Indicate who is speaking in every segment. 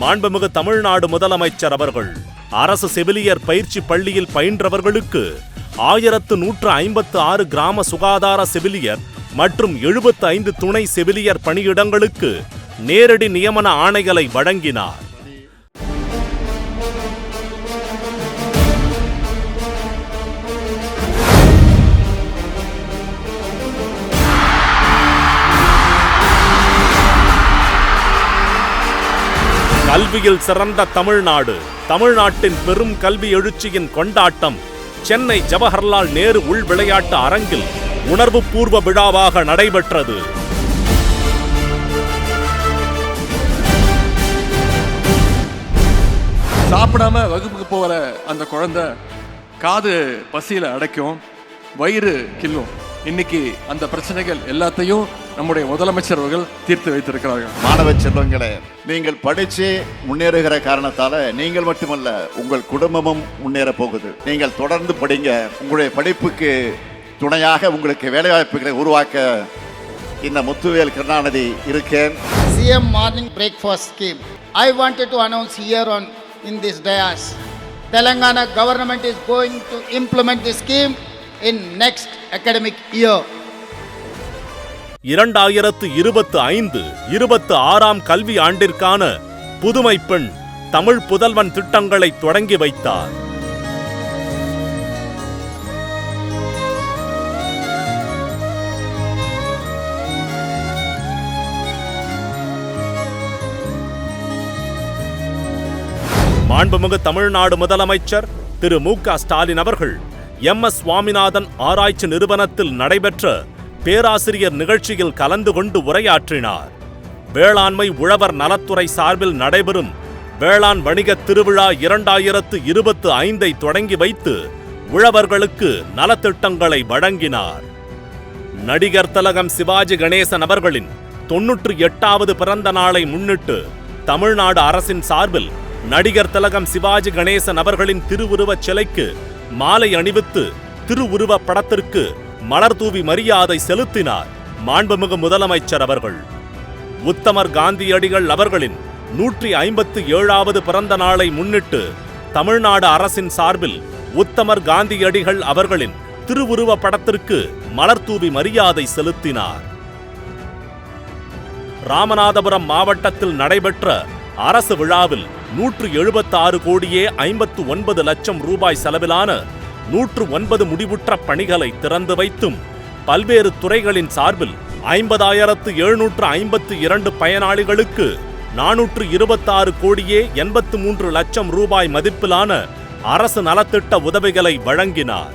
Speaker 1: மாண்புமிகு தமிழ்நாடு முதலமைச்சர் அவர்கள் அரசு செவிலியர் பயிற்சி பள்ளியில் பயின்றவர்களுக்கு 1156 கிராம சுகாதார செவிலியர் மற்றும் 75 துணை செவிலியர் பணியிடங்களுக்கு நேரடி நியமன ஆணைகளை வழங்கினார். கல்வியில் சிறந்த தமிழ்நாடு, தமிழ்நாட்டின் பெரும் கல்வி எழுச்சியின் கொண்டாட்டம் சென்னை ஜவஹர்லால் நேரு உள் விளையாட்டு அரங்கில் உணர்வுபூர்வ விழாவாக நடைபெற்றது.
Speaker 2: சாப்பிடாம வகுப்புக்கு போகிற அந்த குழந்தை காது பசியில அடைக்கும், வயிறு கில்லும். இன்னைக்கு அந்த பிரச்சனைகள் எல்லாத்தையும் நம்முடைய முதலமைச்சர் அவர்கள் தீர்த்து வைத்திருக்கிறார்கள்.
Speaker 3: மாணவ செல்வங்களே, நீங்கள் படிச்சு முன்னேறுகிற காரணத்தால நீங்கள் மட்டுமல்ல உங்கள் குடும்பமும் முன்னேற போகுது. நீங்கள் தொடர்ந்து படிங்க. உங்களுடைய படிப்புக்கு துணையாக உங்களுக்கு வேலைவாய்ப்புகளை உருவாக்க இந்த முத்துவேல் கருணாநிதி இருக்கேன்.
Speaker 4: CM morning breakfast scheme. I wanted to announce here on in this dais, Telangana government is going to implement this scheme in next academic year.
Speaker 1: 2025-26 கல்வி ஆண்டிற்கான புதுமை பெண் தமிழ் புதல்வன் திட்டங்களை தொடங்கி வைத்தார். மாண்புமிகு தமிழ்நாடு முதலமைச்சர் திரு மு.க. ஸ்டாலின் அவர்கள் MS சுவாமிநாதன் ஆராய்ச்சி நிறுவனத்தில் நடைபெற்ற பேராசிரியர் நிகழ்ச்சியில் கலந்து கொண்டு உரையாற்றினார். வேளாண்மை உழவர் நலத்துறை சார்பில் நடைபெறும் வேளாண் வணிக திருவிழா 2025 தொடங்கி வைத்து உழவர்களுக்கு நலத்திட்டங்களை வழங்கினார். நடிகர் திலகம் சிவாஜி கணேசன் அவர்களின் 98வது பிறந்த நாளை முன்னிட்டு தமிழ்நாடு அரசின் சார்பில் நடிகர் திலகம் சிவாஜி கணேசன் அவர்களின் திருவுருவச் சிலைக்கு மாலை அணிவித்து திருவுருவ படத்திற்கு மலர் தூவி மரியாதை செலுத்தினார் மாண்புமிகு முதலமைச்சர் அவர்கள். உத்தமர் காந்தியடிகள் அவர்களின் 157வது பிறந்த நாளை முன்னிட்டு தமிழ்நாடு அரசின் சார்பில் உத்தமர் காந்தியடிகள் அவர்களின் திருவுருவ படத்திற்கு மலர் தூவி மரியாதை செலுத்தினார். ராமநாதபுரம் மாவட்டத்தில் நடைபெற்ற அரசு விழாவில் 176 கோடியே 59 லட்சம் ரூபாய் செலவிலான 109 முடிவுற்ற பணிகளை திறந்து வைத்தும் பல்வேறு துறைகளின் சார்பில் 50,752 பயனாளிகளுக்கு 426 கோடியே 83 லட்சம் ரூபாய் மதிப்பிலான அரசு நலத்திட்ட உதவிகளை வழங்கினார்.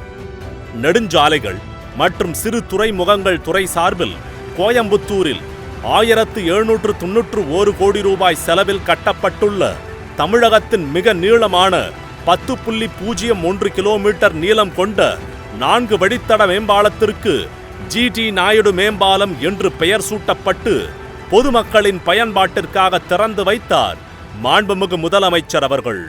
Speaker 1: நெடுஞ்சாலைகள் மற்றும் சிறு துறைமுகங்கள் துறை சார்பில் கோயம்புத்தூரில் 1,791 கோடி ரூபாய் செலவில் கட்டப்பட்டுள்ள தமிழகத்தின் மிக நீளமான 10.01 கிலோமீட்டர் நீளம் கொண்ட 4 வழித்தட மேம்பாலத்திற்கு GT நாயுடு மேம்பாலம் என்று பெயர் சூட்டப்பட்டு பொதுமக்களின் பயன்பாட்டிற்காக திறந்து வைத்தார் மாண்புமிகு முதலமைச்சர் அவர்கள்.